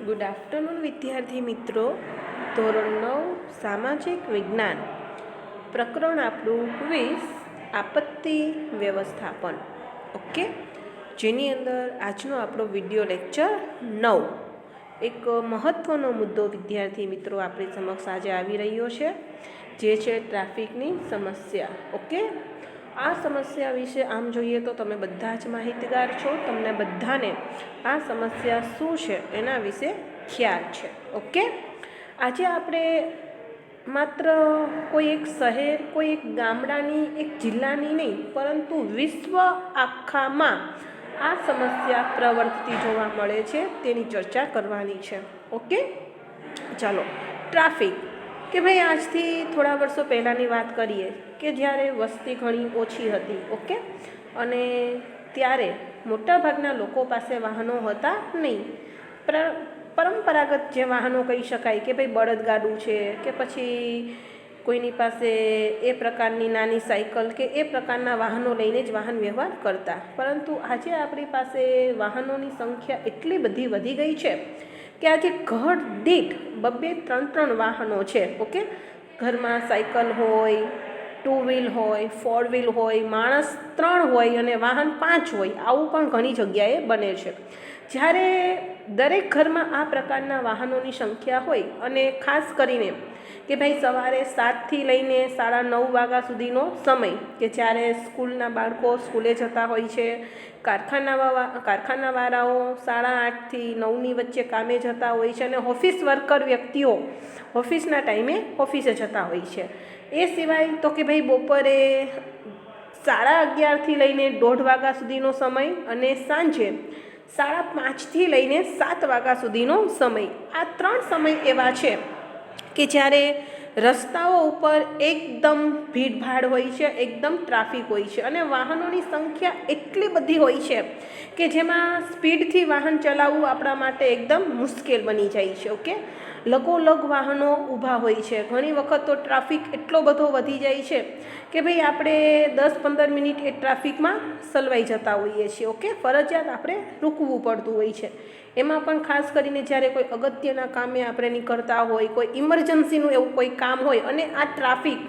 Good afternoon વિદ્યાર્થી મિત્રો. ધોરણ 9 સામાજિક વિજ્ઞાન, પ્રકરણ આપણું 20 આપત્તિ વ્યવસ્થાપન. ઓકે, જેની અંદર આજનો આપણો વિડીયો લેક્ચર 9 એક મહત્ત્વનો મુદ્દો વિદ્યાર્થી મિત્રો આપણી સમક્ષ આજે આવી રહ્યો છે, જે છે ટ્રાફિકની સમસ્યા. ઓકે, આ સમસ્યા વિશે આમ જોઈએ તો તમે બધા જ માહિતગાર છો. તમને બધાને આ સમસ્યા શું છે એના વિશે ખ્યાલ છે. ઓકે, આજે આપણે માત્ર કોઈ એક શહેર, કોઈ એક ગામડાની, એક જિલ્લાની નહીં, પરંતુ વિશ્વ આખામાં આ સમસ્યા પ્રવર્તતી જોવા મળે છે તેની ચર્ચા કરવાની છે. ઓકે, ચાલો. ટ્રાફિક કે ભાઈ આજથી થોડા વર્ષો પહેલાંની વાત કરીએ કે જ્યારે વસ્તી ઘણી ઓછી હતી. ઓકે, અને ત્યારે મોટાભાગના લોકો પાસે વાહનો હતા નહીં. પરંપરાગત જે વાહનો કહી શકાય કે ભાઈ બળદગાડું છે કે પછી કોઈની પાસે એ પ્રકારની નાની સાયકલ કે એ પ્રકારના વાહનો લઈને જ વાહન વ્યવહાર કરતા. પરંતુ આજે આપણી પાસે વાહનોની સંખ્યા એટલી બધી વધી ગઈ છે કે આજે ઘર દીઠ 2-3 વાહનો છે. ઓકે, ઘરમાં સાયકલ હોય, 2 વ્હીલ હોય, 4 વ્હીલ હોય, માણસ 3 હોય અને વાહન 5 હોય. આવું પણ ઘણી જગ્યાએ બને છે. જ્યારે દરેક ઘરમાં આ પ્રકારના વાહનોની સંખ્યા હોય અને ખાસ કરીને કે ભાઈ સવારે 7થી લઈને 9:30 વાગ્યા સુધીનો સમય કે જ્યારે સ્કૂલના બાળકો સ્કૂલે જતા હોય છે, કારખાનાવાળાઓ 8:30થી 9ની વચ્ચે કામે જતા હોય છે અને ઓફિસ વર્કર વ્યક્તિઓ ઓફિસના ટાઈમે ઓફિસે જતા હોય છે. એ સિવાય તો કે ભાઈ બપોરે 11:30થી લઈને 1:30 વાગ્યા સુધીનો સમય અને સાંજે 5:30થી લઈને 7 વાગ્યા સુધીનો સમય. આ 3 સમય એવા છે કે જ્યારે રસ્તાઓ ઉપર એકદમ ભીડભાડ હોય છે, એકદમ ટ્રાફિક હોય છે અને વાહનોની સંખ્યા એટલી બધી હોય છે કે જેમાં સ્પીડથી વાહન ચલાવવું આપણા માટે એકદમ મુશ્કેલ બની જાય છે. ઓકે, લગોલગ વાહનો ઊભા હોય છે. ઘણી વખત તો ટ્રાફિક એટલો બધો વધી જાય છે કે ભાઈ આપણે 10-15 મિનિટ એ ટ્રાફિકમાં સલવાઈ જતા હોઈએ છીએ. ઓકે, ફરજિયાત આપણે રૂકવું પડતું હોય છે. એમાં પણ ખાસ કરીને જ્યારે કોઈ અગત્યના કામે આપણે નીકળતા હોય, કોઈ ઇમરજન્સીનું એવું કોઈ કામ હોય અને આ ટ્રાફિક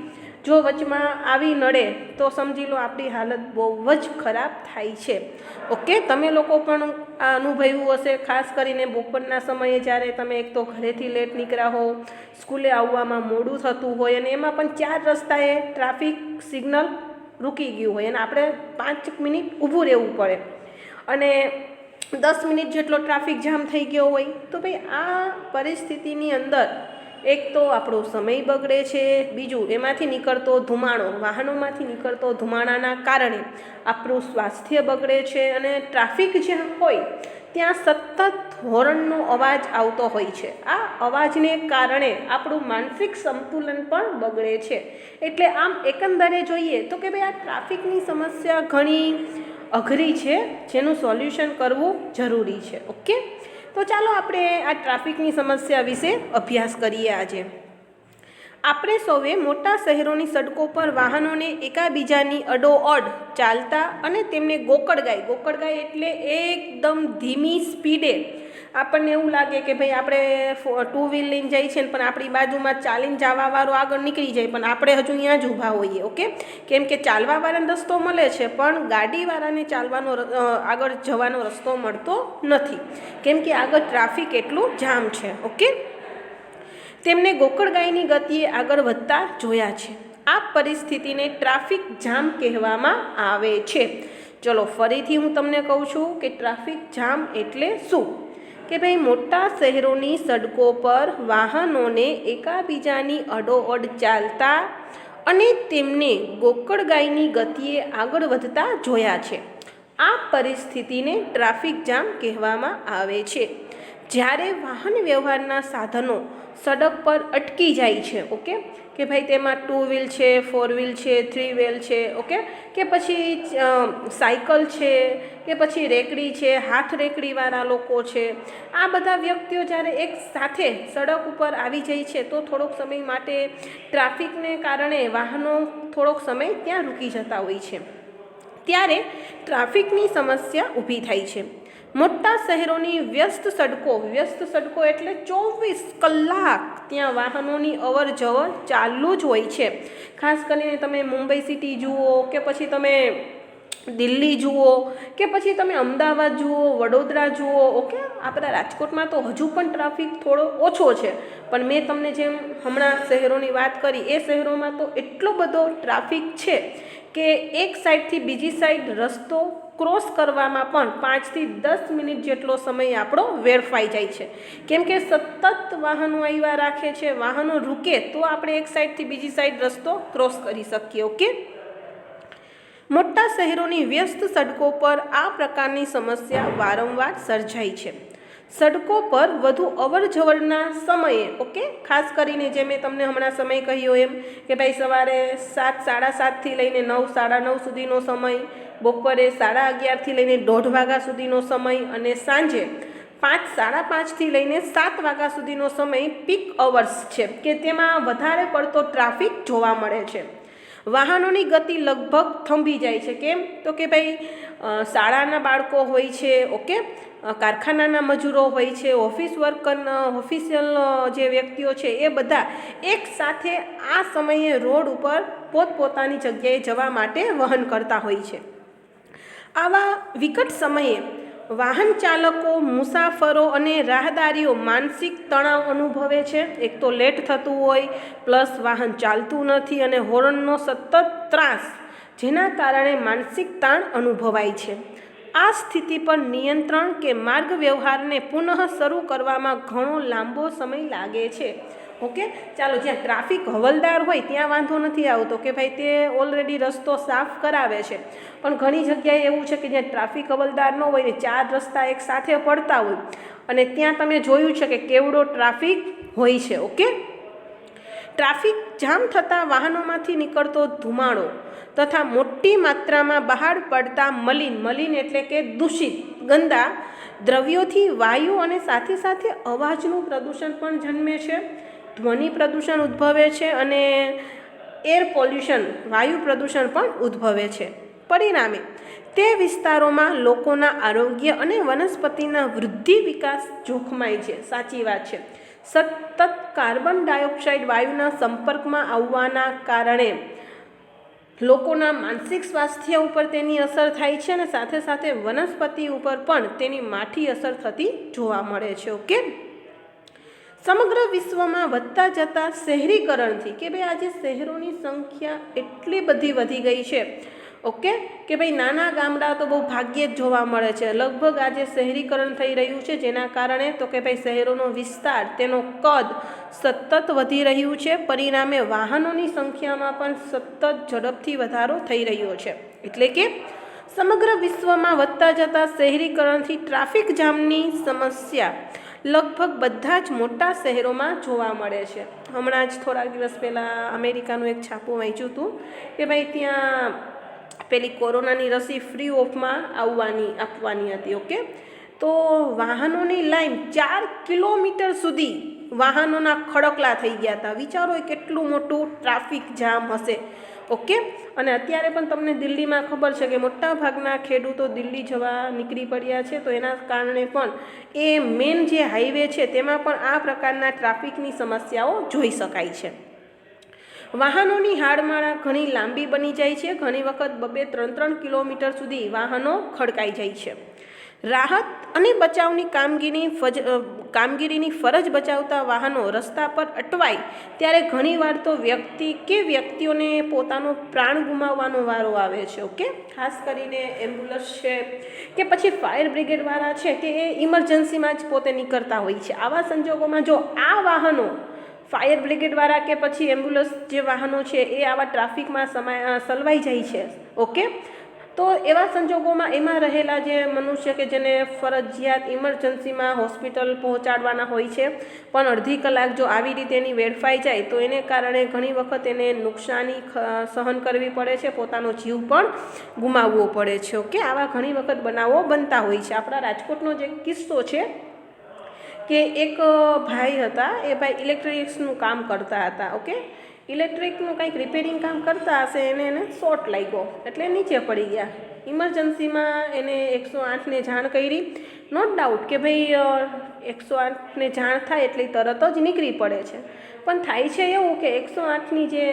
જો વચમાં આવી નડે તો સમજી લો આપણી હાલત બહુ જ ખરાબ થાય છે. ઓકે, તમે લોકો પણ આ અનુભવ્યું હશે. ખાસ કરીને બપોરના સમયે જ્યારે તમે એક તો ઘરેથી લેટ નીકળ્યા હો, સ્કૂલે આવવામાં મોડું થતું હોય અને એમાં પણ 4 રસ્તાએ ટ્રાફિક સિગ્નલ રૂકી ગયું હોય અને આપણે 5 મિનિટ ઊભું રહેવું પડે અને 10 મિનિટ જેટલો ટ્રાફિક જામ થઈ ગયો હોય તો ભાઈ આ પરિસ્થિતિની અંદર એક તો આપણો સમય બગડે છે, બીજું એમાંથી નીકળતો ધુમાડો, વાહનોમાંથી નીકળતો ધુમાડાના કારણે આપણું સ્વાસ્થ્ય બગડે છે અને ટ્રાફિક જ્યાં હોય ત્યાં સતત હોર્નનો અવાજ આવતો હોય છે. આ અવાજને કારણે આપણું માનસિક સંતુલન પણ બગડે છે. એટલે આમ એકંદરે જોઈએ તો કે ભાઈ આ ટ્રાફિકની સમસ્યા ઘણી અઘરી છે, જેનું સોલ્યુશન કરવું જરૂરી છે. ઓકે, તો ચાલો આપણે આ ટ્રાફિકની સમસ્યા વિશે અભ્યાસ કરીએ. આજે આપણે સૌએ મોટા શહેરોની સડકો પર વાહનોને એકાબીજાની અડોઅડ ચાલતા અને તેમને ગોકળગાય એટલે એકદમ ધીમી સ્પીડે આપણને એવું લાગે કે ભાઈ આપણે 2 વ્હીલ લઈને જઈએ છીએ પણ આપણી બાજુમાં ચાલીને જવાવાળો આગળ નીકળી જાય પણ આપણે હજુ અહીંયા જ ઊભા હોઈએ. ઓકે, કેમ કે ચાલવાવાળાને રસ્તો મળે છે પણ ગાડીવાળાને આગળ જવાનો રસ્તો મળતો નથી, કેમ કે આગળ ટ્રાફિક એટલું જામ છે. ઓકે, તેમને ગોકળગાયની ગતિએ આગળ વધતા જોયા છે. આ પરિસ્થિતિને ટ્રાફિક જામ કહેવામાં આવે છે. ચલો ફરીથી હું તમને કહું છું કે ટ્રાફિક જામ એટલે શું. કે ભાઈ મોટા શહેરોની સડકો પર વાહનોને એકાબીજાની અડોઅડ ચાલતા અને તેમને ગોકળગાયની ગતિએ આગળ વધતા જોયા છે. આ પરિસ્થિતિને ટ્રાફિક જામ કહેવામાં આવે છે. જ્યારે વાહન વ્યવહારના સાધનો સડક પર અટકી જાય છે. ઓકે, કે ભાઈ તેમાં 2 વ્હીલ છે, 4 વ્હીલ છે, 3 વ્હીલ છે. ઓકે, કે પછી સાયકલ છે કે પછી રેકડી છે, હાથ રેકડીવાળા લોકો છે. આ બધા વ્યક્તિઓ જ્યારે એક સાથે સડક ઉપર આવી જાય છે તો થોડોક સમય માટે ટ્રાફિકને કારણે વાહનો થોડોક સમય ત્યાં રૂકી જતા હોય છે. ત્યારે ટ્રાફિકની સમસ્યા ઊભી થાય છે. મોટા શહેરોની વ્યસ્ત સડકો એટલે 24 કલાક ત્યાં વાહનોની અવર જવર ચાલુ જ હોય છે. ખાસ કરીને તમે મુંબઈ સિટી જુઓ કે પછી તમે દિલ્હી જુઓ કે પછી તમે અમદાવાદ જુઓ, વડોદરા જુઓ, ઓકે. આપણા રાજકોટમાં તો હજુ પણ ટ્રાફિક થોડો ઓછો છે, પણ મેં તમને જેમ હમણાં શહેરોની વાત કરી એ શહેરોમાં તો એટલો બધો ટ્રાફિક છે કે એક સાઈડથી બીજી સાઈડ રસ્તો ક્રોસ કરવામાં પણ 5 થી 10 મિનિટ જેટલો સમય આપણો વેડફાઈ જાય છે, કેમ કે સતત વાહનો આવ્યા રાખે છે. વાહનો રૂકે તો આપણે એક સાઈડથી બીજી સાઈડ રસ્તો ક્રોસ કરી શકીએ, ઓકે. મોટા શહેરોની વ્યસ્ત સડકો પર આ પ્રકારની સમસ્યા વારંવાર સર્જાય છે. સડકો પર વધુ અવર જવરના સમયે, ઓકે, ખાસ કરીને જે મેં તમને હમણાં સમય કહ્યો એમ કે ભાઈ સવારે 7, 7:30થી લઈને 9, 9:30 સુધીનો સમય, બપોરે 11:30થી લઈને 1:30 વાગ્યા સુધીનો સમય અને સાંજે 5, 5:30થી લઈને 7 વાગ્યા સુધીનો સમય પીક અવર્સ છે કે તેમાં વધારે પડતો ટ્રાફિક જોવા મળે છે. વાહનોની ગતિ લગભગ થંભી જાય છે. કેમ તો કે ભાઈ શાળાના બાળકો હોય છે, ઓકે, કારખાનાના મજૂરો હોય છે, ઓફિશિયલ જે વ્યક્તિઓ છે એ બધા એક સાથે આ સમયે રોડ ઉપર પોતપોતાની જગ્યાએ જવા માટે વહન કરતા હોય છે. આવા વિકટ સમયે વાહન ચાલકો, મુસાફરો અને રાહદારીઓ માનસિક તણાવ અનુભવે છે. એક તો લેટ થતું હોય, પ્લસ વાહન ચાલતું નથી અને હોર્નનો સતત ત્રાસ, જેના કારણે માનસિક તાણ અનુભવાય છે. આ સ્થિતિ પર નિયંત્રણ કે માર્ગ વ્યવહારને પુનઃ શરૂ કરવામાં ઘણો લાંબો સમય લાગે છે, ઓકે. ચાલો, જ્યાં ટ્રાફિક હવલદાર હોય ત્યાં વાંધો નથી આવતો કે ભાઈ તે ઓલરેડી રસ્તો સાફ કરાવે છે, પણ ઘણી જગ્યાએ એવું છે કે જ્યાં ટ્રાફિક હવલદાર ન હોય ને 4 રસ્તા એક સાથે પડતા હોય અને ત્યાં તમે જોયું છે કે કેવડો ટ્રાફિક હોય છે, ઓકે. ટ્રાફિક જામ થતાં વાહનોમાંથી નીકળતો ધુમાડો તથા મોટી માત્રામાં બહાર પડતા મલિન એટલે કે દૂષિત ગંદા દ્રવ્યોથી વાયુ અને સાથે સાથે અવાજનું પ્રદૂષણ પણ જન્મે છે. ધ્વનિ પ્રદૂષણ ઉદ્ભવે છે અને એર પોલ્યુશન, વાયુ પ્રદૂષણ પણ ઉદ્ભવે છે. પરિણામે તે વિસ્તારોમાં લોકોના આરોગ્ય અને વનસ્પતિના વૃદ્ધિ વિકાસ જોખમાય છે. સાચી વાત છે. સતત કાર્બન ડાયોક્સાઇડ વાયુના સંપર્કમાં આવવાના કારણે લોકોના માનસિક સ્વાસ્થ્ય ઉપર તેની અસર થાય છે અને સાથે સાથે વનસ્પતિ ઉપર પણ તેની માઠી અસર થતી જોવા મળે છે, ઓકે. સમગ્ર વિશ્વમાં વધતા જતા શહેરીકરણથી કે ભાઈ આજે શહેરોની સંખ્યા એટલી બધી વધી ગઈ છે, ઓકે, કે ભાઈ નાના ગામડા તો બહુ ભાગ્યે જ જોવા મળે છે. લગભગ આજે શહેરીકરણ થઈ રહ્યું છે, જેના કારણે તો કે ભાઈ શહેરોનો વિસ્તાર, તેનો કદ સતત વધી રહ્યું છે. પરિણામે વાહનોની સંખ્યામાં પણ સતત ઝડપથી વધારો થઈ રહ્યો છે. એટલે કે સમગ્ર વિશ્વમાં વધતા જતા શહેરીકરણથી ટ્રાફિક જામની સમસ્યા લગભગ બધા જ મોટા શહેરોમાં જોવા મળે છે. હમણાં જ થોડાક દિવસ પહેલાં અમેરિકાનું એક છાપું વાંચ્યું હતું કે ભાઈ ત્યાં પેલી કોરોનાની રસી ફ્રી ઓફમાં આપવાની હતી, ઓકે. તો વાહનોની લાઈન 4 કિલોમીટર સુધી વાહનોના ખડકલા થઈ ગયા હતા. વિચારો કેટલું મોટું ટ્રાફિક જામ હશે, ઓકે. અને અત્યારે પણ તમને દિલ્હીમાં ખબર છે કે મોટા ભાગના ખેડૂતો દિલ્હી જવા નીકળી પડ્યા છે, તો એના કારણે પણ એ મેન જે હાઈવે છે તેમાં પણ આ પ્રકારના ટ્રાફિકની સમસ્યાઓ જોઈ શકાય છે. વાહનોની હાડમાળા ઘણી લાંબી બની જાય છે. ઘણી વખત 2-3 કિલોમીટર સુધી વાહનો ખડકાઈ જાય છે. રાહત અને બચાવની કામગીરીની ફરજ બજાવતા વાહનો રસ્તા પર અટવાય ત્યારે ઘણીવાર તો વ્યક્તિઓને પોતાનો પ્રાણ ગુમાવવાનો વારો આવે છે, ઓકે. ખાસ કરીને એમ્બ્યુલન્સ છે કે પછી ફાયર બ્રિગેડવાળા છે કે એ ઇમરજન્સીમાં જ પોતે નીકળતા હોય છે. આવા સંજોગોમાં જો આ વાહનો ફાયર બ્રિગેડવાળા કે પછી એમ્બ્યુલન્સ જે વાહનો છે એ આવા ટ્રાફિકમાં સલવાઈ જાય છે, ઓકે. તો એવા સંજોગોમાં એમાં રહેલા જે મનુષ્ય કે જેને ફરજિયાત ઇમરજન્સીમાં હોસ્પિટલ પહોંચાડવાના હોય છે, પણ અડધી કલાક જો આવી રીતે એની વેડફાઈ જાય તો એને કારણે ઘણી વખત એને નુકસાની સહન કરવી પડે છે, પોતાનો જીવ પણ ગુમાવવો પડે છે, ઓકે. આવા ઘણી વખત બનાવો બનતા હોય છે. આપણા રાજકોટનો જે કિસ્સો છે કે એક ભાઈ હતા, એ ભાઈ ઇલેક્ટ્રિક્સનું કામ કરતા હતા, ઓકે. ઇલેક્ટ્રિકનું કંઈક રિપેરિંગ કામ કરતા હશે, એને શોર્ટ લાગ્યો એટલે નીચે પડી ગયા. ઇમરજન્સીમાં એને 108ને જાણ કરી. નોટ ડાઉટ કે ભાઈ 108ને જાણ થાય એટલે તરત જ નીકળી પડે છે, પણ થાય છે એવું કે 108ની જે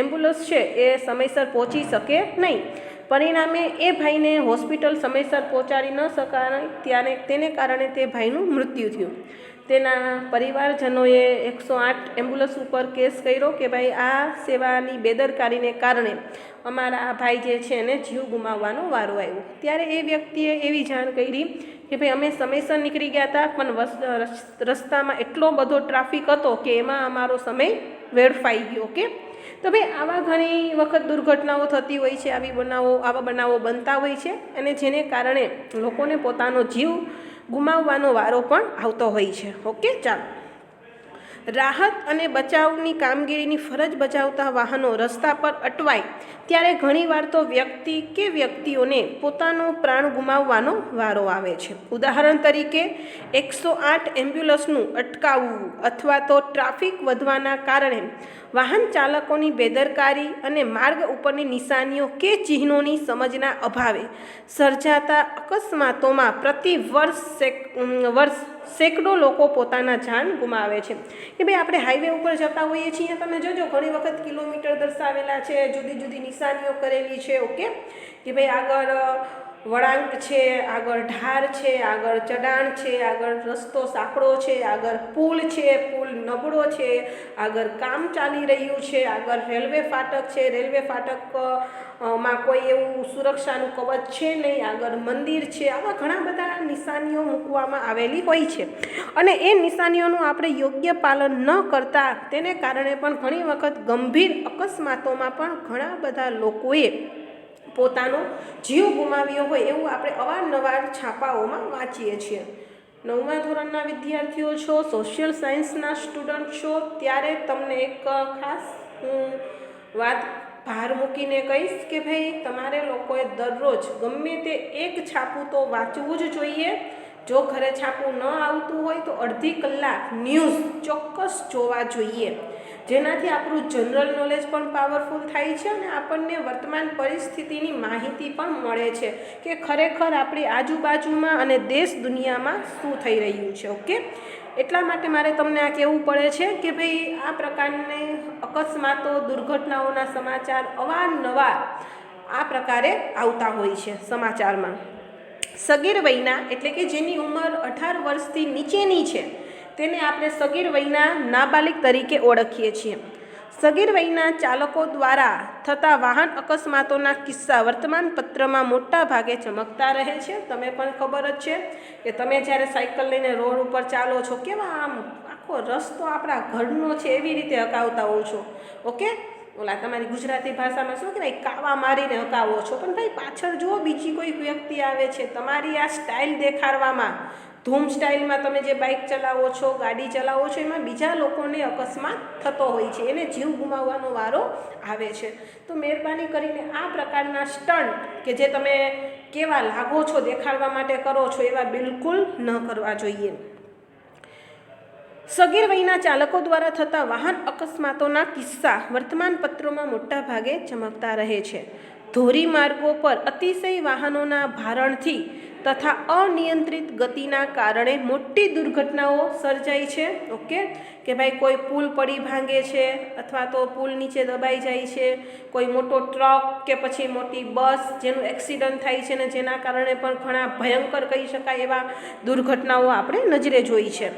એમ્બ્યુલન્સ છે એ સમયસર પહોંચી શકે નહીં. પરિણામે એ ભાઈને હોસ્પિટલ સમયસર પહોંચાડી ન શકાય, તેને કારણે તે ભાઈનું મૃત્યુ થયું. તેના પરિવારજનોએ 108 એમ્બ્યુલન્સ ઉપર કેસ કર્યો કે ભાઈ આ સેવાની બેદરકારીને કારણે અમારા આ ભાઈ જે છે એને જીવ ગુમાવવાનો વારો આવ્યો. ત્યારે એ વ્યક્તિએ એવી જાણ કરી કે ભાઈ અમે સમયસર નીકળી ગયા હતા, પણ રસ્તામાં એટલો બધો ટ્રાફિક હતો કે એમાં અમારો સમય વેડફાઈ ગયો. કે તો ભાઈ આવા ઘણી વખત દુર્ઘટનાઓ થતી હોય છે, આવા બનાવો બનતા હોય છે, અને જેને કારણે લોકોને પોતાનો જીવ ગુમાવવાનો વારો પણ આવતો હોય છે. ઓકે, ચાલો. રાહત અને બચાવની કામગીરીની ફરજ બજાવતા વાહનો રસ્તા પર અટવાય ત્યારે ઘણીવાર તો વ્યક્તિ કે વ્યક્તિઓને પોતાનો પ્રાણ ગુમાવવાનો વારો આવે છે. ઉદાહરણ તરીકે 108 એમ્બ્યુલન્સનું અટકાવવું અથવા તો ટ્રાફિક વધવાના કારણે વાહન ચાલકોની બેદરકારી અને માર્ગ ઉપરની નિશાનીઓ કે ચિહ્નોની સમજના અભાવે સર્જાતા અકસ્માતોમાં પ્રતિ વર્ષ સેંકડો લોકો પોતાના જાન ગુમાવે છે. કે ભાઈ આપણે હાઈવે ઉપર જતા હોઈએ છીએ, તમે જોજો ઘણી વખત કિલોમીટર દર્શાવેલા છે, જુદી જુદી નિશાનીઓ કરેલી છે. ઓકે, કે ભાઈ આગળ વળાંક છે, આગળ ઢાર છે, આગળ ચઢાણ છે, આગળ રસ્તો સાંકડો છે, આગળ પુલ છે, પુલ નબળો છે, આગળ કામ ચાલી રહ્યું છે, આગળ રેલવે ફાટક છે, રેલવે ફાટક માં કોઈ એવું સુરક્ષાનું કવચ છે નહીં, આગળ મંદિર છે. આવા ઘણા બધા નિશાનીઓ મૂકવામાં આવેલી હોય છે, અને એ નિશાનીઓનું આપણે યોગ્ય પાલન ન કરતા તેને કારણે પણ ઘણી વખત ગંભીર અકસ્માતોમાં પણ ઘણા બધા લોકોએ પોતાનો જીવ ગુમાવ્યો હોય એવું આપણે અવારનવાર છાપાઓમાં વાંચીએ છીએ. 9મા ધોરણના વિદ્યાર્થીઓ છો, સોશિયલ સાયન્સના સ્ટુડન્ટ છો, ત્યારે તમને એક ખાસ વાત ભાર મૂકીને કહીશ કે ભાઈ તમારે લોકોએ દરરોજ ગમે તે એક છાપું તો વાંચવું જ જોઈએ. જો ઘરે છાપું ન આવતું હોય તો અડધી કલાક ન્યૂઝ ચોક્કસ જોવા જોઈએ, જેનાથી આપણું જનરલ નોલેજ પણ પાવરફુલ થાય છે અને આપણને વર્તમાન પરિસ્થિતિની માહિતી પણ મળે છે કે ખરેખર આપણી આજુબાજુમાં અને દેશ દુનિયામાં શું થઈ રહ્યું છે. ઓકે, એટલા માટે મારે તમને આ કહેવું પડે છે કે ભાઈ આ પ્રકારની અકસ્માતો દુર્ઘટનાઓના સમાચાર અવારનવાર આ પ્રકારે આવતા હોય છે સમાચારમાં. સગીર વયના એટલે કે જેની ઉંમર 18 વર્ષથી નીચેની છે તેને આપણે સગીર વયના નાબાલિગ તરીકે ઓળખીએ છીએ. સગીર વયના ચાલકો દ્વારા થતા વાહન અકસ્માતોના કિસ્સા વર્તમાનપત્રમાં મોટા ભાગે ચમકતા રહે છે. તમે પણ ખબર જ છે કે તમે જ્યારે સાયકલ લઈને રોડ ઉપર ચાલો છો, કેવા આમ આખો રસ્તો આપણા ઘરનો છે એવી રીતે હકાવતા હોવ છો. ઓકે, ઓલા તમારી ગુજરાતી ભાષામાં શું કહેવાય, કાવા મારીને હકાવો છો, પણ ભાઈ પાછળ જુઓ બીજી કોઈ વ્યક્તિ આવે છે. તમારી આ સ્ટાઇલ દેખાડવામાં, ધૂમ સ્ટાઇલમાં તમે જે બાઇક ચલાવો છો, ગાડી ચલાવો છો, એમાં બીજા લોકોને અકસ્માત થતો હોય છે, એને જીવ ગુમાવવાનો વારો આવે છે. તો મહેરબાની કરીને આ પ્રકારના સ્ટન્ટ કે જે તમે કેવા લાગો છો દેખાડવા માટે કરો છો એવા બિલકુલ ન કરવા જોઈએ. સગીર વયના ચાલકો દ્વારા થતા વાહન અકસ્માતોના કિસ્સા વર્તમાનપત્રોમાં મોટા ભાગે ચમકતા રહે છે. ધોરીમાર્ગો પર અતિશય વાહનોના ભારણથી તથા અનિયંત્રિત ગતિના કારણે મોટી દુર્ઘટનાઓ સર્જાય છે. ઓકે, કે ભાઈ કોઈ પુલ પડી ભાંગે છે અથવા તો પુલ નીચે દબાઈ જાય છે, કોઈ મોટો ટ્રક કે પછી મોટી બસ જેનું એક્સિડન્ટ થાય છે ને જેના કારણે પણ ઘણા ભયંકર કહી શકાય એવા દુર્ઘટનાઓ આપણે નજરે જોઈ છે.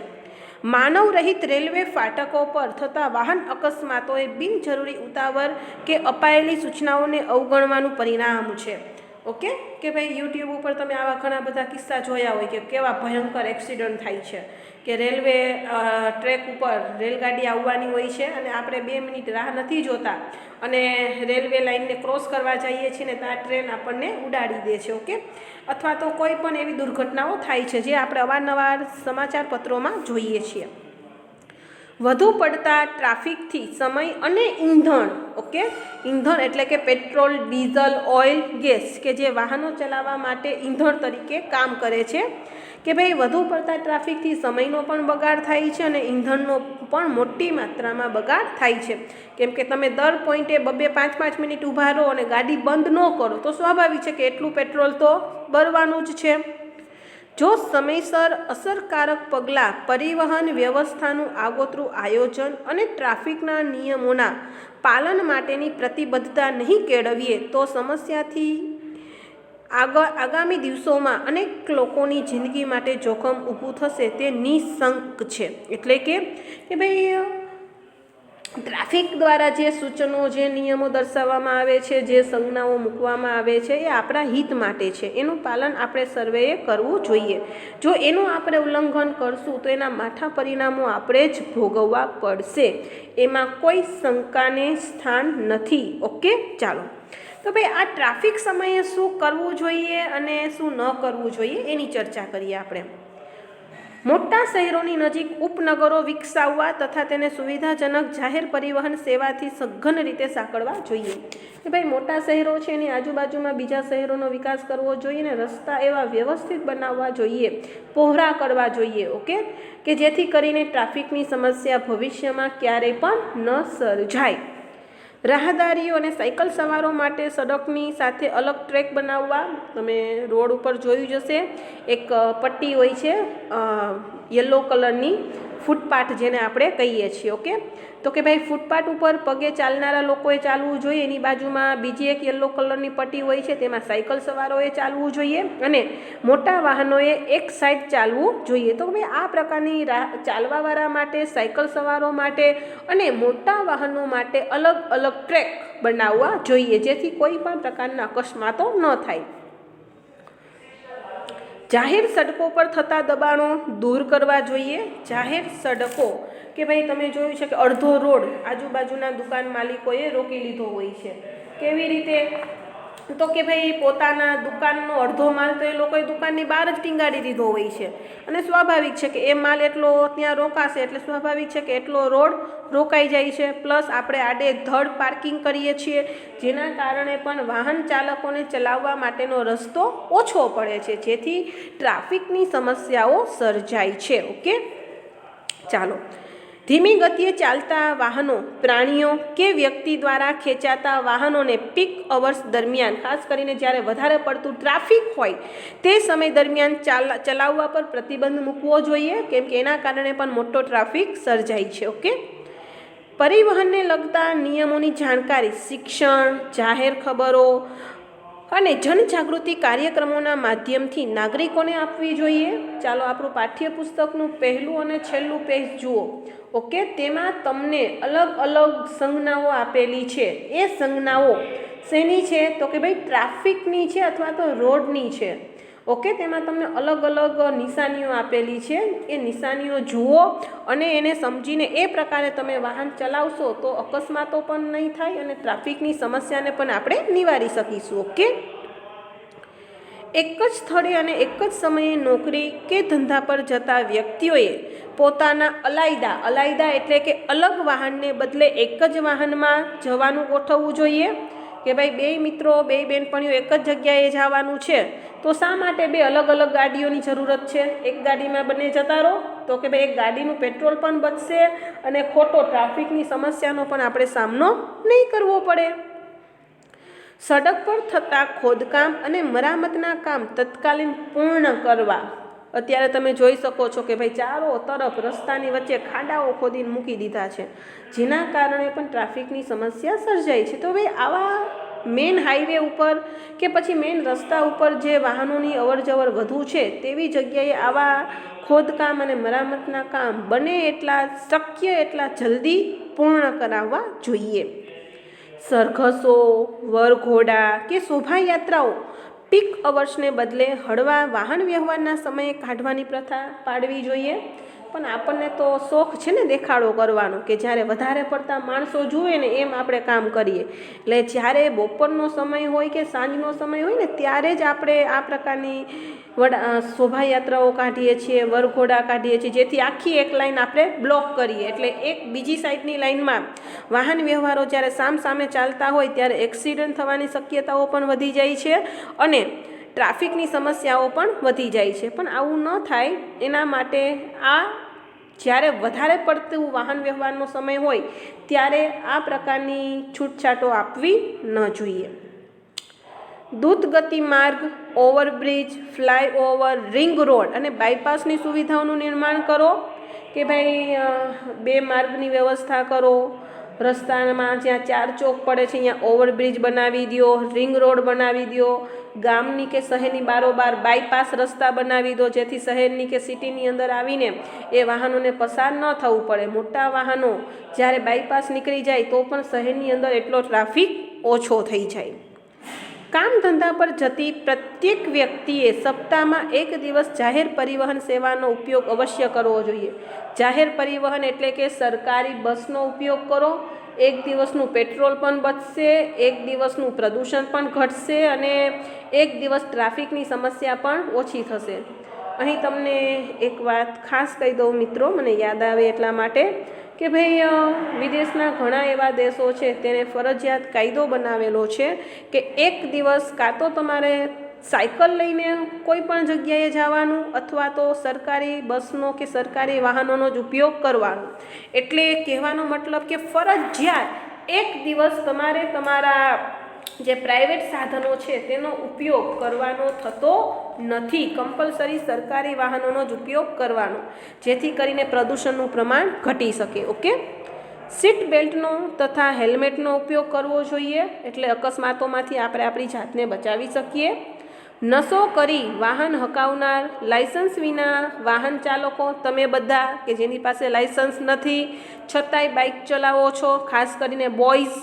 માનવ રહિત રેલવે ફાટકો પર થતા વાહન અકસ્માતોએ બિનજરૂરી ઉતાવળ કે અપાયેલી સૂચનાઓને અવગણવાનું પરિણામ છે. ઓકે, કે ભાઈ યુટ્યુબ ઉપર તમે આવા ઘણા બધા કિસ્સા જોયા હોય કે કેવા ભયંકર એક્સિડન્ટ થાય છે, કે રેલવે ટ્રેક ઉપર રેલગાડી આવવાની હોય છે અને આપણે 2 મિનિટ રાહ નથી જોતા અને રેલવે લાઇનને ક્રોસ કરવા જઈએ છીએ ને તો આ ટ્રેન આપણને ઉડાડી દે છે. ઓકે, અથવા તો કોઈ પણ એવી દુર્ઘટનાઓ થાય છે જે આપણે અવારનવાર સમાચાર પત્રોમાં જોઈએ છીએ. વધુ પડતા ટ્રાફિકથી સમય અને ઈંધણ, ઓકે, ઈંધણ એટલે કે પેટ્રોલ, ડીઝલ, ઓઇલ, ગેસ કે જે વાહનો ચલાવવા માટે ઈંધણ તરીકે કામ કરે છે, કે ભાઈ વધુ પડતા ટ્રાફિકથી સમયનો પણ બગાડ થાય છે અને ઈંધણનો પણ મોટી માત્રામાં બગાડ થાય છે. કેમ કે તમે દર પોઈન્ટે 2-5 મિનિટ ઊભા રહો અને ગાડી બંધ ન કરો તો સ્વાભાવિક છે કે એટલું પેટ્રોલ તો બળવાનું જ છે. જો સમયસર અસરકારક પગલાં, પરિવહન વ્યવસ્થાનું આગોતરું આયોજન અને ટ્રાફિકના નિયમોના પાલન માટેની પ્રતિબદ્ધતા નહીં કેળવીએ તો સમસ્યાથી આગામી દિવસોમાં અનેક લોકોની જિંદગી માટે જોખમ ઊભું થશે તે નિશંક છે. એટલે કે ભાઈ ટ્રાફિક દ્વારા જે સૂચનો, જે નિયમો દર્શાવવામાં આવે છે, જે સંજ્ઞાઓ મૂકવામાં આવે છે, એ આપણા હિત માટે છે. એનું પાલન આપણે સર્વેએ કરવું જોઈએ. જો એનું આપણે ઉલ્લંઘન કરશું તો એના માઠા પરિણામો આપણે જ ભોગવવા પડશે. એમાં કોઈ શંકાને સ્થાન નથી. ઓકે, ચાલો તો ભાઈ આ ટ્રાફિક સમયે શું કરવું જોઈએ અને શું ન કરવું જોઈએ એની ચર્ચા કરીએ આપણે. મોટા શહેરોની નજીક ઉપનગરો વિકસાવવા તથા તેને સુવિધાજનક જાહેર પરિવહન સેવાથી સઘન રીતે સાંકળવા જોઈએ. કે ભાઈ મોટા શહેરો છે એની આજુબાજુમાં બીજા શહેરોનો વિકાસ કરવો જોઈએ ને રસ્તા એવા વ્યવસ્થિત બનાવવા જોઈએ, પહોળા કરવા જોઈએ. ઓકે, કે જેથી કરીને ટ્રાફિકની સમસ્યા ભવિષ્યમાં ક્યારેય પણ ન સર્જાય. રાહદારીઓ અને સાયકલ સવારો માટે સડકની સાથે અલગ ટ્રેક બનાવવા. તમે રોડ ઉપર જોયું જશે એક પટ્ટી હોય છે યલો કલરની, ફૂટપાથ જેને આપણે કહીએ છીએ. ઓકે, તો કે ભાઈ ફૂટપાથ ઉપર પગે ચાલનારા લોકોએ ચાલવું જોઈએ, એની બાજુમાં બીજી એક યલો કલરની પટ્ટી હોય છે તેમાં સાયકલ સવારોએ ચાલવું જોઈએ અને મોટા વાહનોએ એક સાઈડ ચાલવું જોઈએ. તો ભાઈ આ પ્રકારની ચાલવાવાળા માટે, સાયકલ સવારો માટે અને મોટા વાહનો માટે અલગ અલગ ટ્રેક બનાવવા જોઈએ જેથી કોઈ પણ પ્રકારના અકસ્માતો ન થાય. જાહેર સડકો પર થતા દબાણો દૂર કરવા જોઈએ. જાહેર સડકો કે ભાઈ તમે જોયું છે કે અડધો રોડ આજુબાજુના દુકાન માલિકોએ રોકી લીધો હોય છે. કેવી રીતે? તો કે ભાઈ પોતાના દુકાનનો અડધો માલ તો એ લોકોએ દુકાનની બહાર જ ટીંગાડી દીધો હોય છે અને સ્વાભાવિક છે કે એ માલ એટલો ત્યાં રોકાશે એટલે સ્વાભાવિક છે કે એટલો રોડ રોકાઈ જાય છે. પ્લસ આપણે આડેધડ પાર્કિંગ કરીએ છીએ જેના કારણે પણ વાહન ચાલકોને ચલાવવા માટેનો રસ્તો ઓછો પડે છે જેથી ટ્રાફિકની સમસ્યાઓ સર્જાય છે. ઓકે, ચાલો. ધીમી ગતિએ ચાલતા વાહનો, પ્રાણીઓ કે વ્યક્તિ દ્વારા ખેંચાતા વાહનોને પીક અવર્સ દરમિયાન, ખાસ કરીને જ્યારે વધારે પડતું ટ્રાફિક હોય તે સમય દરમિયાન ચલાવવા પર પ્રતિબંધ મૂકવો જોઈએ કેમ કે એના કારણે પણ મોટો ટ્રાફિક સર્જાય છે. ઓકે, પરિવહનને લગતા નિયમોની જાણકારી શિક્ષણ, જાહેર ખબરો અને જનજાગૃતિ કાર્યક્રમોના માધ્યમથી નાગરિકોને આપવી જોઈએ. ચાલો આપણું પાઠ્યપુસ્તકનું પહેલું અને છેલ્લું પેજ જુઓ. ઓકે, તેમાં તમને અલગ અલગ સંજ્ઞાઓ આપેલી છે. એ સંજ્ઞાઓ શેની છે? તો કે ભાઈ ટ્રાફિકની છે અથવા તો રોડની છે. ઓકે, તેમાં તમને અલગ અલગ નિશાનીઓ આપેલી છે. એ નિશાનીઓ જુઓ અને એને સમજીને એ પ્રકારે તમે વાહન ચલાવશો તો અકસ્માતો પણ નહીં થાય અને ટ્રાફિકની સમસ્યાને પણ આપણે નિવારી શકીશું. ઓકે, એક જ સ્થળે અને એક જ સમયે નોકરી કે ધંધા પર જતા વ્યક્તિઓએ પોતાના અલાયદા એટલે કે અલગ વાહનને બદલે એક જ વાહનમાં જવાનું ગોઠવવું જોઈએ. કે ભાઈ બે મિત્રો, બે બહેનપણીઓ એક જ જગ્યાએ જવાનું છે તો શા માટે બે અલગ અલગ ગાડીઓની જરૂરત છે? એક ગાડીમાં બંને જતા રહો તો કે ભાઈ એક ગાડીનું પેટ્રોલ પણ બચશે અને ખોટો ટ્રાફિકની સમસ્યાનો પણ આપણે સામનો નહીં કરવો પડે. સડક પર થતા ખોદકામ અને મરામતના કામ તત્કાલીન પૂર્ણ કરવા. અત્યારે તમે જોઈ શકો છો કે ભાઈ ચારો તરફ રસ્તાની વચ્ચે ખાડાઓ ખોદીને મૂકી દીધા છે જેના કારણે પણ ટ્રાફિકની સમસ્યા સર્જાય છે. તો ભાઈ આવા મેઇન હાઈવે ઉપર કે પછી મેઇન રસ્તા ઉપર જે વાહનોની અવરજવર વધુ છે તેવી જગ્યાએ આવા ખોદકામ અને મરામતના કામ બને એટલા શક્ય એટલા જલ્દી પૂર્ણ કરાવવા જોઈએ. સરઘસો, વરઘોડા કે શોભાયાત્રાઓ પીક અવર્સને બદલે હળવા વાહન વ્યવહારના સમયે કાઢવાની પ્રથા પાડવી જોઈએ. પણ આપણને તો શોખ છે ને દેખાડો કરવાનો કે જ્યારે વધારે પડતા માણસો જુએ ને એમ આપણે કામ કરીએ. એટલે જ્યારે બપોરનો સમય હોય કે સાંજનો સમય હોય ને ત્યારે જ આપણે આ પ્રકારની શોભાયાત્રાઓ કાઢીએ છીએ, વરઘોડા કાઢીએ છીએ જેથી આખી એક લાઈન આપણે બ્લોક કરીએ એટલે એક બીજી સાઈડની લાઈનમાં વાહન વ્યવહારો જ્યારે સામસામે ચાલતા હોય ત્યારે એક્સિડન્ટ થવાની શક્યતાઓ પણ વધી જાય છે અને ટ્રાફિકની સમસ્યાઓ પણ વધી જાય છે. પણ આવું ન થાય એના માટે જ્યારે વધારે પડતું વાહન વ્યવહારનો સમય હોય ત્યારે આ પ્રકારની છૂટછાટો આપવી ન જોઈએ. દ્રુતગતિ માર્ગ, ઓવરબ્રિજ, ફ્લાયઓવર, રિંગ રોડ અને બાયપાસની સુવિધાઓનું નિર્માણ કરો કે ભાઈ 2 માર્ગની વ્યવસ્થા કરો, રસ્તામાં જ્યાં 4 ચોક પડે છે અહીંયા ઓવરબ્રિજ બનાવી દો, રિંગ રોડ બનાવી દો, ગામની કે શહેરની બારોબાર બાયપાસ રસ્તા બનાવી દો, જેથી શહેરની કે સિટીની અંદર આવીને એ વાહનોને પસાર ન થવું પડે. મોટા વાહનો જ્યારે બાયપાસ નીકળી જાય તો પણ શહેરની અંદર એટલો ટ્રાફિક ઓછો થઈ જાય. કામ ધંધા પર જતી પ્રત્યેક વ્યક્તિએ સપ્તાહમાં 1 દિવસ જાહેર પરિવહન સેવાનો ઉપયોગ અવશ્ય કરવો જોઈએ. જાહેર પરિવહન એટલે કે સરકારી બસનો ઉપયોગ કરો. 1 દિવસનું પેટ્રોલ પણ બચશે, 1 દિવસનું પ્રદૂષણ પણ ઘટશે અને 1 દિવસ ટ્રાફિકની સમસ્યા પણ ઓછી થશે. અહીં તમને એક વાત ખાસ કહી દઉં મિત્રો, મને યાદ આવે એટલા માટે કે ભાઈ વિદેશના ઘણા એવા દેશો છે તેને ફરજિયાત કાયદો બનાવેલો છે કે 1 દિવસ કાં તો તમારે સાયકલ લઈને કોઈ પણ જગ્યાએ જવાનું અથવા તો સરકારી બસનો કે સરકારી વાહનોનો જ ઉપયોગ કરવાનો. એટલે કહેવાનો મતલબ કે ફરજિયાત 1 દિવસ તમારે તમારા જે પ્રાઇવેટ સાધનો છે તેનો ઉપયોગ કરવાનો થતો નથી. કમ્પલસરી સરકારી વાહનોનો જ ઉપયોગ કરવાનો, જેથી કરીને પ્રદૂષણનું પ્રમાણ ઘટી શકે. ઓકે, સીટ બેલ્ટનો તથા હેલ્મેટનો ઉપયોગ કરવો જોઈએ, એટલે અકસ્માતોમાંથી આપણે આપણી જાતને બચાવી શકીએ. નશો કરી વાહન હકાવનાર, લાયસન્સ વિના વાહન ચાલકો, તમે બધા કે જેની પાસે લાયસન્સ નથી છતાંય બાઇક ચલાવો છો, ખાસ કરીને બોયઝ,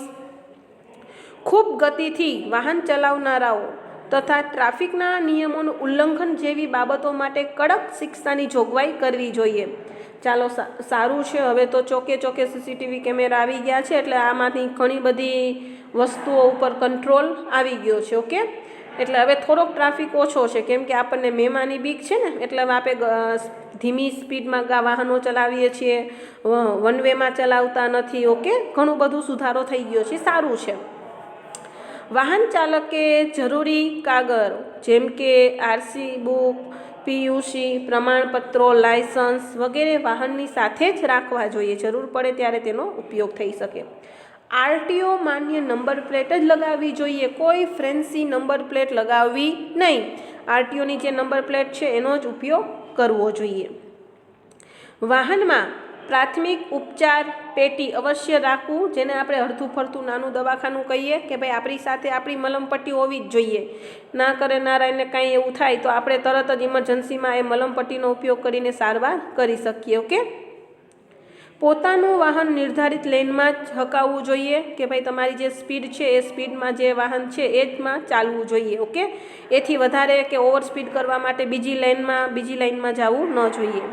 ખૂબ ગતિથી વાહન ચલાવનારાઓ તથા ટ્રાફિકના નિયમોનું ઉલ્લંઘન જેવી બાબતો માટે કડક શિક્ષાની જોગવાઈ કરવી જોઈએ. ચાલો સારું છે, હવે તો ચોકે ચોકે CCTV કેમેરા આવી ગયા છે, એટલે આમાંથી ઘણી બધી વસ્તુઓ ઉપર કંટ્રોલ આવી ગયો છે. ઓકે, એટલે હવે થોડોક ટ્રાફિક ઓછો છે, કેમ કે આપણને મેમાની બીક છે ને, એટલે હવે આપણે ધીમી સ્પીડમાં વાહનો ચલાવીએ છીએ, વન વેમાં ચલાવતા નથી. ઓકે, ઘણું બધું સુધારો થઈ ગયો છે, સારું છે. વાહન ચાલકે જરૂરી કાગળ જેમ કે RC બુક, PUC પ્રમાણપત્રો, લાયસન્સ વગેરે વાહનની સાથે જ રાખવા જોઈએ. જરૂર પડે ત્યારે તેનો ઉપયોગ થઈ શકે. RTO માન્ય નંબર પ્લેટ જ લગાવવી જોઈએ, કોઈ ફેન્સી નંબર પ્લેટ લગાવવી નહીં. RTOની જે નંબર પ્લેટ છે એનો જ ઉપયોગ કરવો જોઈએ. વાહનમાં પ્રાથમિક ઉપચાર પેટી અવશ્ય રાખવું, જેને આપણે અડધું ફરતું નાનું દવાખાનું કહીએ કે ભાઈ આપણી સાથે આપણી મલમપટ્ટી હોવી જ જોઈએ. ના કરે નારાયણને કાંઈ એવું થાય તો આપણે તરત જ ઇમરજન્સીમાં એ મલમપટ્ટીનો ઉપયોગ કરીને સારવાર કરી શકીએ. ઓકે, પોતાનું વાહન નિર્ધારિત લેનમાં જ હકાવવું જોઈએ કે ભાઈ તમારી જે સ્પીડ છે એ સ્પીડમાં જે વાહન છે એ જમાં ચાલવું જોઈએ. ઓકે, એથી વધારે કે ઓવર સ્પીડ કરવા માટે બીજી લાઇનમાં જવું ન જોઈએ.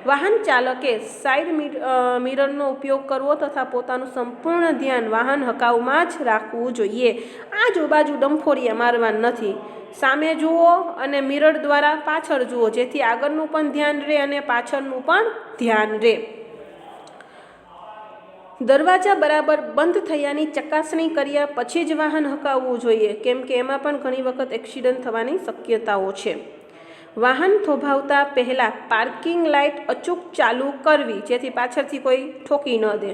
વાહન ચાલકે સાઇડ મિરરનો ઉપયોગ કરવો તથા પોતાનું સંપૂર્ણ ધ્યાન વાહન હકાવમાં જ રાખવું જોઈએ. આજુબાજુ ડંફોરિયા મારવા નથી, સામે જુઓ અને મિરર દ્વારા પાછળ જુઓ, જેથી આગળનું પણ ધ્યાન રહે અને પાછળનું પણ ધ્યાન રહે. દરવાજા બરાબર બંધ થયાની ચકાસણી કર્યા પછી જ વાહન હકાવવું જોઈએ, કેમ કે એમાં પણ ઘણી વખત એક્સિડન્ટ થવાની શક્યતાઓ છે. વાહન થોભાવતા પહેલાં પાર્કિંગ લાઇટ અચૂક ચાલુ કરવી, જેથી પાછળથી કોઈ ઠોકી ન દે.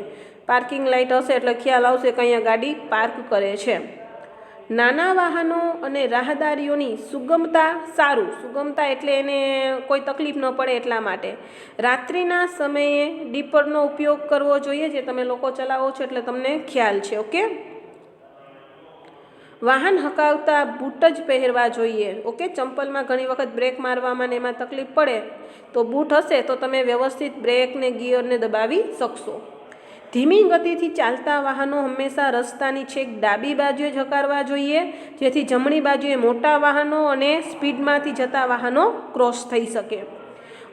પાર્કિંગ લાઇટ હશે એટલે ખ્યાલ આવશે કે અહીંયા ગાડી પાર્ક કરે છે. નાના વાહનો અને રાહદારીઓની સુગમતા સારું, સુગમતા એટલે એને કોઈ તકલીફ ન પડે એટલા માટે રાત્રિના સમયે ડીપરનો ઉપયોગ કરવો જોઈએ, જે તમે લોકો ચલાવો છો એટલે તમને ખ્યાલ છે. ઓકે, વાહન હકાવતા બૂટ જ પહેરવા જોઈએ. ઓકે, ચંપલમાં ઘણી વખત બ્રેક મારવામાં ને એમાં તકલીફ પડે, તો બૂટ હશે તો તમે વ્યવસ્થિત બ્રેકને ગિયરને દબાવી શકશો. ધીમી ગતિથી ચાલતા વાહનો હંમેશા રસ્તાની છેક ડાબી બાજુએ જ હકારવા જોઈએ, જેથી જમણી બાજુએ મોટા વાહનો અને સ્પીડમાંથી જતા વાહનો ક્રોસ થઈ શકે.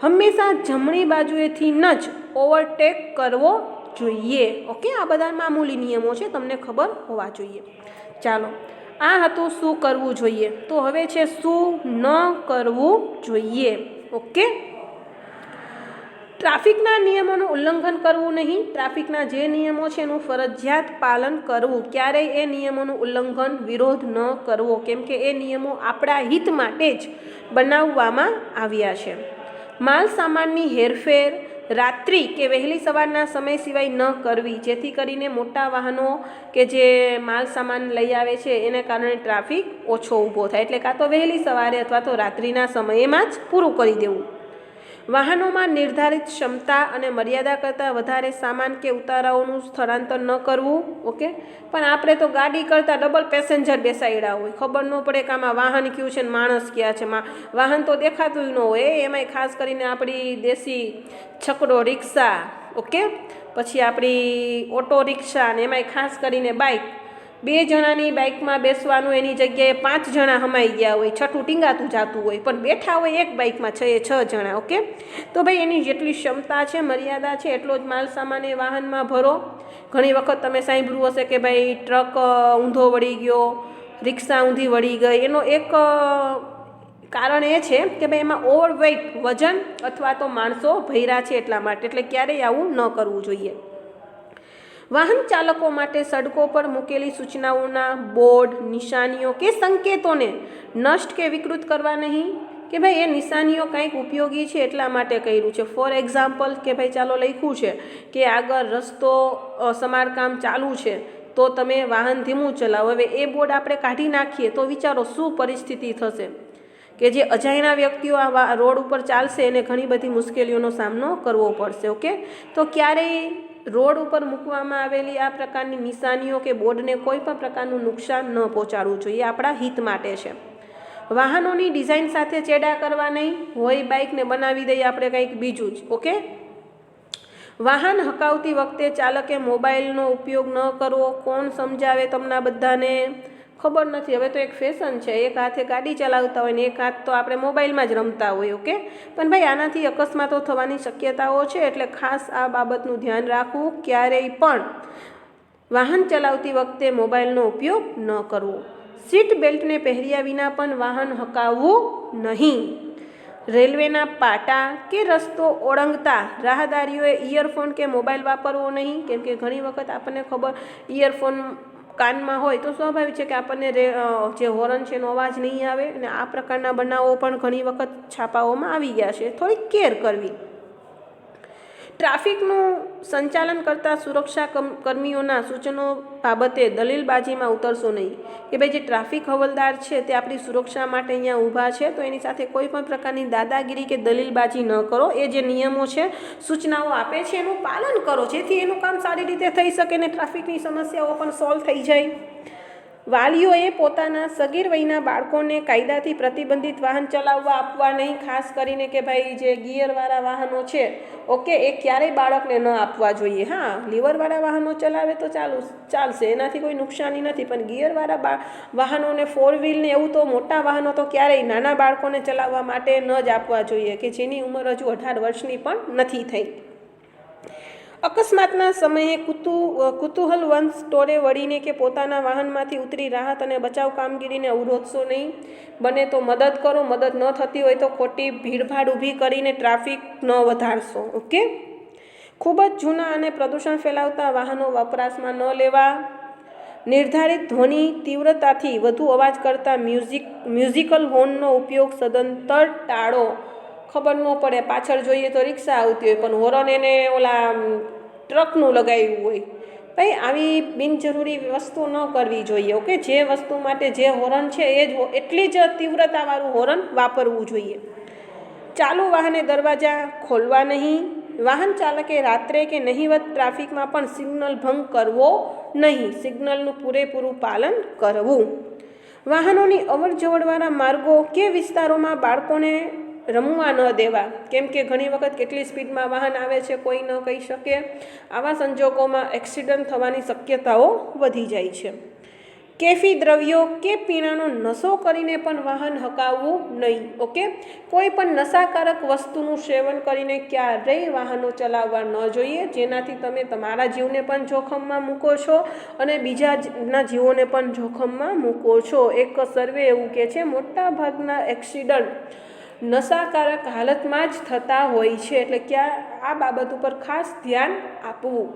હંમેશા જમણી બાજુએથી જ ઓવરટેક કરવો જોઈએ. ઓકે, આ બધા મામૂલી નિયમો છે, તમને ખબર હોવા જોઈએ. ચાલો, આ હતું શું કરવું જોઈએ. તો હવે છે શું ન કરવું જોઈએ. ઓકે, ટ્રાફિકના નિયમોનું ઉલ્લંઘન કરવું નહીં. ટ્રાફિકના જે નિયમો છે એનું ફરજિયાત પાલન કરવું. ક્યારેય એ નિયમોનું ઉલ્લંઘન, વિરોધ ન કરવો, કેમ કે એ નિયમો આપણા હિત માટે જ બનાવવામાં આવ્યા છે. માલ સામાનની હેરફેર, રાત્રિ કે વહેલી સવારના સમય સિવાય ન કરવી, જેથી કરીને મોટા વાહનો કે જે માલ સામાન લઈ આવે છે એને કારણે ટ્રાફિક ઓછો ઊભો થાય. એટલે કાં તો વહેલી સવારે અથવા તો રાત્રિના સમયમાં જ પૂરું કરી દેવું. વાહનોમાં નિર્ધારિત ક્ષમતા અને મર્યાદા કરતાં વધારે સામાન કે ઉતારાઓનું સ્થળાંતર ન કરવું. ઓકે, પણ આપણે તો ગાડી કરતાં ડબલ પેસેન્જર બેસાડ્યા હોય, ખબર ન પડે કે આમાં વાહન કયું છે ને માણસ ક્યાં છે. વાહન તો દેખાતું ન હોય. એમાંય ખાસ કરીને આપણી દેશી છકડો રિક્ષા, ઓકે, પછી આપણી ઓટો રિક્ષા ને એમાંય ખાસ કરીને બાઇક. 2 જણાની બાઇકમાં બેસવાનું એની જગ્યાએ 5 જણા હમાઈ ગયા હોય, છઠ્ઠું ટીંગાતું જતું હોય, પણ બેઠા હોય એક બાઇકમાં 6 જણા. ઓકે, તો ભાઈ એની જેટલી ક્ષમતા છે, મર્યાદા છે, એટલો જ માલ સામાન એ વાહનમાં ભરો. ઘણી વખત તમે સાંભળ્યું હશે કે ભાઈ ટ્રક ઊંધો વળી ગયો, રિક્ષા ઊંધી વળી ગઈ. એનો એક કારણ એ છે કે ભાઈ એમાં ઓવરવેઇટ વજન અથવા તો માણસો ભર્યા છે એટલા માટે. એટલે ક્યારેય આવું ન કરવું જોઈએ. વાહન ચાલકો માટે સડકો પર મૂકેલી સૂચનાઓના બોર્ડ, નિશાનીઓ કે સંકેતોને નષ્ટ કે વિકૃત કરવા નહીં. કે ભાઈ એ નિશાનીઓ કંઈક ઉપયોગી છે એટલા માટે કર્યું છે. ફોર એક્ઝામ્પલ કે ભાઈ ચાલો લખ્યું છે કે આગળ રસ્તો સમારકામ ચાલુ છે તો તમે વાહન ધીમું ચલાવો. હવે એ બોર્ડ આપણે કાઢી નાખીએ તો વિચારો શું પરિસ્થિતિ થશે કે જે અજાણ્યા વ્યક્તિઓ આ રોડ ઉપર ચાલશે એને ઘણી બધી મુશ્કેલીઓનો સામનો કરવો પડશે. ઓકે, તો ક્યારેય રોડ ઉપર મૂકવામાં આવેલી આ પ્રકારની નિશાનીઓ કે બોર્ડને કોઈ પણ પ્રકારનું નુકસાન ન પહોંચાડવું જોઈએ, આપણા હિત માટે છે. વાહનોની ડિઝાઇન સાથે ચેડા કરવા નહીં. હોય બાઇકને બનાવી દઈએ આપણે કંઈક બીજું જ. ઓકે, વાહન હકાવતી વખતે ચાલકે મોબાઈલનો ઉપયોગ ન કરવો. કોણ સમજાવે તમને બધાને? ખબર નથી. હવે તો એક ફેશન છે, એક હાથે ગાડી ચલાવતા હોય ને એક હાથ તો આપણે મોબાઈલમાં જ રમતા હોય. ઓકે, પણ ભાઈ આનાથી અકસ્માતો થવાની શક્યતાઓ છે, એટલે ખાસ આ બાબતનું ધ્યાન રાખવું. ક્યારેય પણ વાહન ચલાવતી વખતે મોબાઈલનો ઉપયોગ ન કરવો. સીટ બેલ્ટને પહેર્યા વિના પણ વાહન હકાવવું નહીં. રેલવેના પાટા કે રસ્તો ઓળંગતા રાહદારીઓએ ઇયરફોન કે મોબાઈલ વાપરવો નહીં. કેમ કે ઘણી વખત આપણને ખબર ઇયરફોન કાનમાં હોય તો સ્વાભાવિક છે કે આપણને જે હોર્ન છે એનો અવાજ નહીં આવે. અને આ પ્રકારના બનાવો પણ ઘણી વખત છાપાઓમાં આવી ગયા છે. થોડીક કેર કરવી. ટ્રાફિકનું સંચાલન કરતા સુરક્ષા કર્મીઓના સૂચનો બાબતે દલીલબાજીમાં ઉતરશો નહીં. કે ભાઈ જે ટ્રાફિક હવલદાર છે તે આપણી સુરક્ષા માટે અહીંયા ઊભા છે, તો એની સાથે કોઈ પણ પ્રકારની દાદાગીરી કે દલીલબાજી ન કરો. એ જે નિયમો છે, સૂચનાઓ આપે છે એનું પાલન કરો, જેથી એનું કામ સારી રીતે થઈ શકે ને ટ્રાફિકની સમસ્યાઓ પણ સોલ્વ થઈ જાય. વાલીઓએ પોતાના સગીર વયના બાળકોને કાયદાથી પ્રતિબંધિત વાહન ચલાવવા આપવા નહીં. ખાસ કરીને કે ભાઈ જે ગિયરવાળા વાહનો છે, ઓકે, એ ક્યારેય બાળકને ન આપવા જોઈએ. હા, લીવરવાળા વાહનો ચલાવે તો ચાલશે, એનાથી કોઈ નુકસાની નથી, પણ ગિયરવાળા વાહનોને 4 વ્હીલ ને એવું તો મોટા વાહનો તો ક્યારેય નાના બાળકોને ચલાવવા માટે ન જ આપવા જોઈએ કે જેની ઉંમર હજુ 18 વર્ષની પણ નથી થઈ. અકસ્માતના સમયે કુતૂહલવંત સ્ટોરે વળીને કે પોતાના વાહનમાંથી ઉતરી રાહત અને બચાવ કામગીરીને અવરોધશો નહીં. બને તો મદદ કરો. મદદ ન થતી હોય તો ખોટી ભીડભાડ ઊભી કરીને ટ્રાફિક ન વધારશો. ઓકે, ખૂબ જ જૂના અને પ્રદૂષણ ફેલાવતા વાહનો વપરાશમાં ન લેવા. નિર્ધારિત ધ્વનિ તીવ્રતાથી વધુ અવાજ કરતા મ્યુઝિકલ હોર્નનો ઉપયોગ સદંતર ટાળો. ખબર ન પડે, પાછળ જોઈએ તો રિક્ષા આવતી હોય પણ હોર્ન એને ઓલા ટ્રકનું લગાવ્યું હોય. ભાઈ આવી બિનજરૂરી વસ્તુ ન કરવી જોઈએ. ઓકે, જે વસ્તુ માટે જે હોર્ન છે એ જ એટલી જ તીવ્રતાવાળું હોર્ન વાપરવું જોઈએ. ચાલુ વાહને દરવાજા ખોલવા નહીં. વાહન ચાલકે રાત્રે કે નહિવત ટ્રાફિકમાં પણ સિગ્નલ ભંગ કરવો નહીં. સિગ્નલનું પૂરેપૂરું પાલન કરવું. વાહનોની અવરજવરવાળા માર્ગો કે વિસ્તારોમાં બાળકોને રમવા ન દેવા. કેમ કે ઘણી વખત કેટલી સ્પીડમાં વાહન આવે છે કોઈ ન કહી શકે. આવા સંજોગોમાં એક્સિડન્ટ થવાની શક્યતાઓ વધી જાય છે. કેફી દ્રવ્યો કે પીણાનો નશો કરીને પણ વાહન હકાવવું નહીં. ઓકે, કોઈ પણ નશાકારક વસ્તુનું સેવન કરીને ક્યારેય વાહનો ચલાવવા ન જોઈએ, જેનાથી તમે તમારા જીવને પણ જોખમમાં મૂકો છો અને બીજાના જીવોને પણ જોખમમાં મૂકો છો. એક સર્વે એવું કહે છે મોટા ભાગના એક્સિડન્ટ નશાકારક હાલતમાં જ થતા હોય છે. એટલે આ બાબત ઉપર ખાસ ધ્યાન આપવું.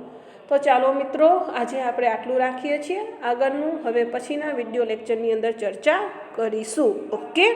તો ચાલો મિત્રો, આજે આપણે આટલું રાખીએ છીએ. આગળનું હવે પછીના વિડીયો લેક્ચરની અંદર ચર્ચા કરીશું. ઓકે.